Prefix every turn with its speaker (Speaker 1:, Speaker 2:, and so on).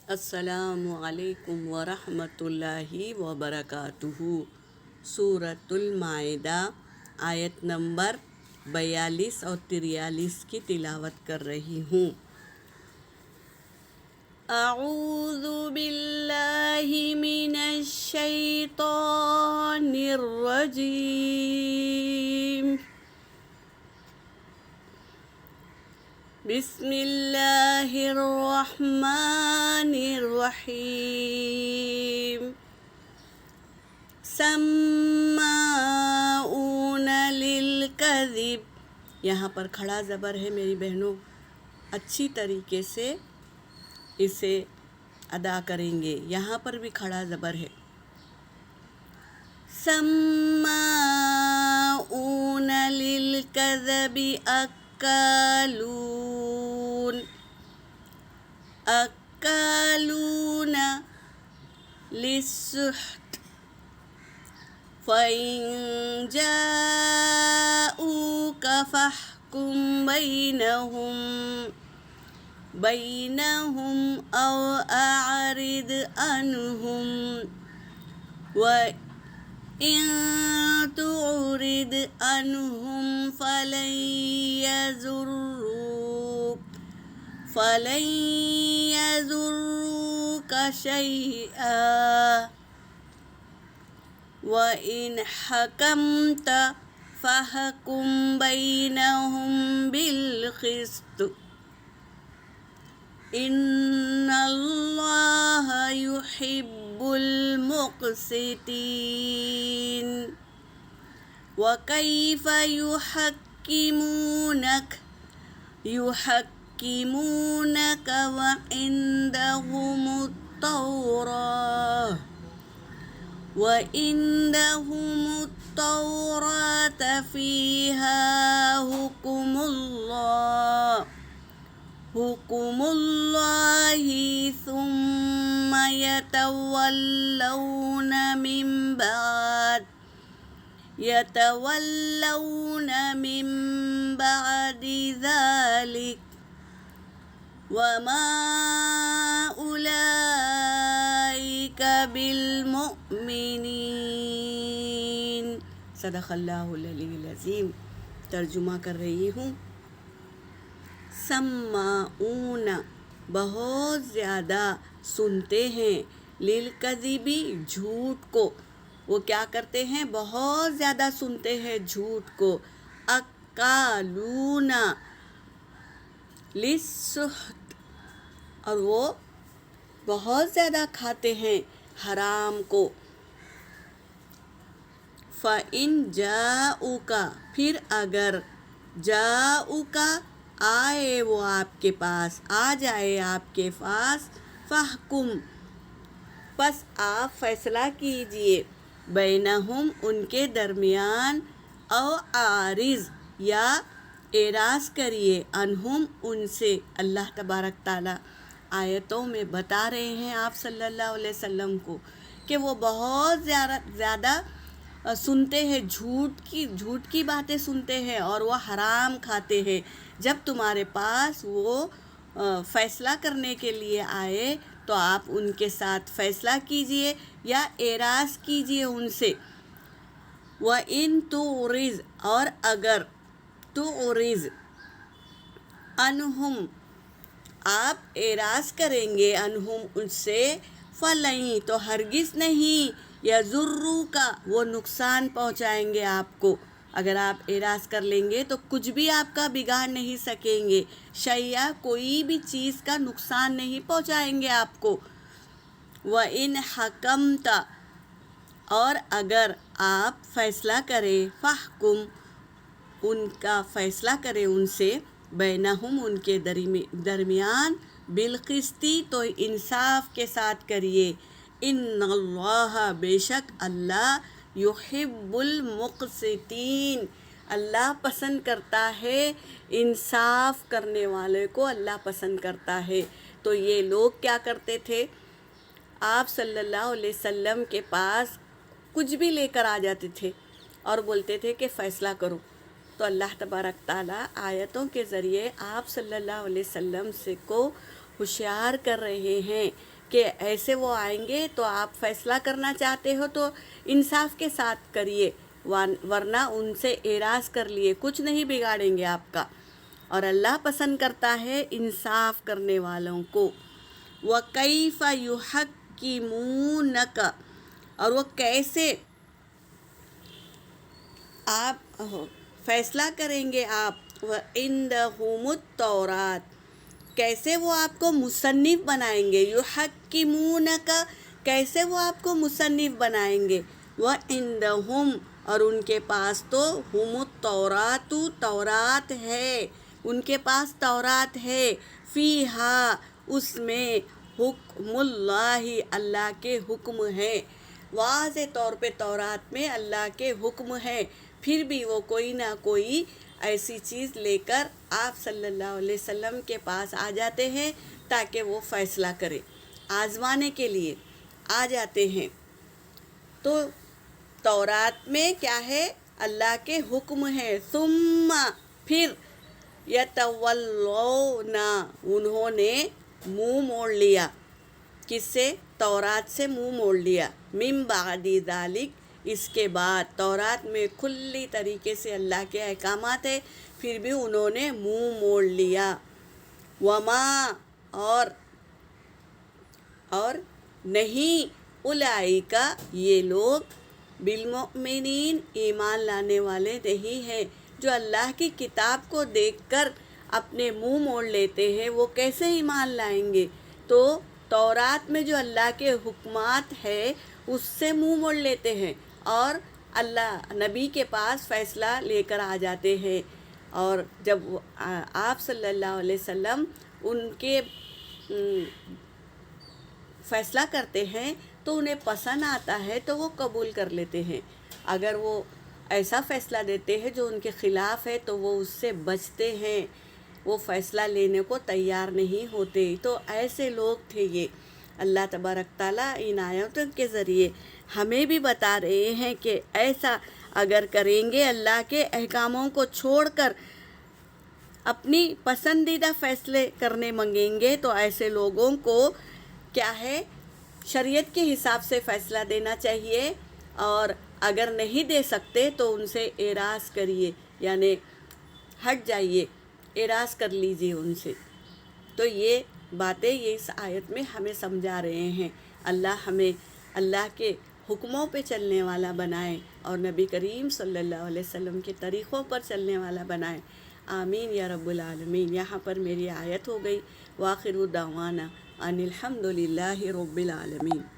Speaker 1: السلام علیکم ورحمۃ اللہ وبرکاتہ۔ سورۃ المائدہ آیت نمبر 42 اور 43 کی تلاوت کر رہی ہوں۔ اعوذ باللہ من الشیطان الرجیم، بسم اللہ الرحمن الرحیم۔ سماعون للکذب، یہاں پر کھڑا زبر ہے میری بہنوں، اچھی طریقے سے اسے ادا کریں گے۔ یہاں پر بھی کھڑا زبر ہے۔ سماعون للکذب اکالون، اکالون للسحت، فإن جاءوك فاحكم بينهم أو أعرض عنهم، وإن تعرض عنهم فلن يضروك شيئا، وإن حكمت فاحكم بينهم بالقسط، إن الله يحب المقسطين۔ وكيف يحكمونك وعندهم التوراة فيها حكم الله ثم يتولون من بعد ذلك، وما أولئك بالمؤمنين۔ صدق اللہ العلی العظیم۔ ترجمہ کر رہی ہوں۔ سماعون، بہت زیادہ سنتے ہیں، للکذبی، جھوٹ کو، وہ کیا کرتے ہیں؟ بہت زیادہ سنتے ہیں جھوٹ کو۔ اکالون للسحت، اور وہ بہت زیادہ کھاتے ہیں حرام کو۔ فَإِن جَاءُوكَ، پھر اگر جاؤک، آئے وہ آپ کے پاس، آ جائے آپ کے پاس، فَاحْكُمْ، پس آپ فیصلہ کیجئے، بینہم، ان کے درمیان، او اعرض، یا اعراض کریے، عنہم، ان سے۔ اللہ تبارک تعالیٰ آیتوں میں بتا رہے ہیں آپ صلی اللہ علیہ وسلم کو کہ وہ بہت زیادہ سنتے ہیں، جھوٹ کی باتیں سنتے ہیں اور وہ حرام کھاتے ہیں۔ جب تمہارے پاس وہ فیصلہ کرنے کے لیے آئے تو آپ ان کے ساتھ فیصلہ کیجئے یا اعراض کیجئے ان سے۔ وَإِن تُعْرِضْ، اور اگر تُعْرِضْ عنہم، آپ اعراض کریں گے، عنہم، ان سے، فَلَن، تو ہرگز نہیں، یضروک، وہ نقصان پہنچائیں گے آپ کو۔ اگر آپ اعراض کر لیں گے تو کچھ بھی آپ کا بگاڑ نہیں سکیں گے، شیئا، کوئی بھی چیز کا نقصان نہیں پہنچائیں گے آپ کو۔ وَإِنْ حَكَمْتَ، اور اگر آپ فیصلہ کریں، فَاحْكُمْ، ان کا فیصلہ کریں ان سے، بینہم، ان کے درمیان، بالقسط، تو انصاف کے ساتھ کریے۔ ان اللہ، بے شک اللہ، یحب المقسطین، اللہ پسند کرتا ہے انصاف کرنے والے کو، اللہ پسند کرتا ہے۔ تو یہ لوگ کیا کرتے تھے؟ آپ صلی اللہ علیہ وسلم کے پاس کچھ بھی لے کر آ جاتے تھے اور بولتے تھے کہ فیصلہ کرو۔ تو اللہ تبارک تعالیٰ آیتوں کے ذریعے آپ صلی اللہ علیہ وسلم کو ہوشیار کر رہے ہیں کہ ایسے وہ آئیں گے تو آپ فیصلہ کرنا چاہتے ہو تو انصاف کے ساتھ کریے، ورنہ ان سے اعراض کر لیے، کچھ نہیں بگاڑیں گے آپ کا۔ اور اللہ پسند کرتا ہے انصاف کرنے والوں کو۔ وَكَيْفَ يُحَكِّمُونَكَ، اور وہ کیسے آپ فیصلہ کریں گے آپ، وَعِندَهُمُ التَّوْرَاتُ، کیسے وہ آپ کو مصنف بنائیں گے، يُحَكِّمُونَكَ، کیسے وہ آپ کو مصنف بنائیں گے، وَعِندَهُمْ، اور ان کے پاس تو ہم التورات، تورات ہے، ان کے پاس تورات ہے، فیہا، اس میں، حکم اللہ، اللہ کے حکم ہے، واضح طور پہ تورات میں اللہ کے حکم ہے، پھر بھی وہ کوئی نہ کوئی ایسی چیز لے کر آپ صلی اللہ علیہ وسلم کے پاس آ جاتے ہیں تاکہ وہ فیصلہ کرے، آزمانے کے لیے آ جاتے ہیں۔ تو تورات میں کیا ہے، اللہ کے حکم ہے، ثم، پھر، یتولون، انہوں نے منہ موڑ لیا، کس سے، تورات سے منہ موڑ لیا، من بعد ذالک، اس کے بعد، تورات میں کھلی طریقے سے اللہ کے احکامات ہیں، پھر بھی انہوں نے منہ موڑ لیا، وما، اور نہیں، اولئک، یہ لوگ، بالمؤمنین، ایمان لانے والے نہیں ہیں، جو اللہ کی کتاب کو دیکھ کر اپنے منہ موڑ لیتے ہیں، وہ کیسے ایمان لائیں گے؟ تو تورات میں جو اللہ کے حکمات ہے اس سے منہ موڑ لیتے ہیں اور اللہ نبی کے پاس فیصلہ لے کر آ جاتے ہیں، اور جب آپ صلی اللہ علیہ وسلم ان کے فیصلہ کرتے ہیں تو انہیں پسند آتا ہے تو وہ قبول کر لیتے ہیں، اگر وہ ایسا فیصلہ دیتے ہیں جو ان کے خلاف ہے تو وہ اس سے بچتے ہیں، وہ فیصلہ لینے کو تیار نہیں ہوتے۔ تو ایسے لوگ تھے یہ۔ اللہ تبارک تعالیٰ ان آیاتوں کے ذریعے ہمیں بھی بتا رہے ہیں کہ ایسا اگر کریں گے، اللہ کے احکاموں کو چھوڑ کر اپنی پسندیدہ فیصلے کرنے منگیں گے، تو ایسے لوگوں کو کیا ہے، شریعت کے حساب سے فیصلہ دینا چاہیے، اور اگر نہیں دے سکتے تو ان سے اعراض کریے، یعنی ہٹ جائیے، اعراض کر لیجیے ان سے۔ تو یہ باتیں یہ اس آیت میں ہمیں سمجھا رہے ہیں۔ اللہ ہمیں اللہ کے حکموں پہ چلنے والا بنائے اور نبی کریم صلی اللہ علیہ وسلم کے طریقوں پر چلنے والا بنائے، آمین یا رب العالمین۔ یہاں پر میری آیت ہو گئی، وآخر دعوانا ان الحمد للہ رب العالمین۔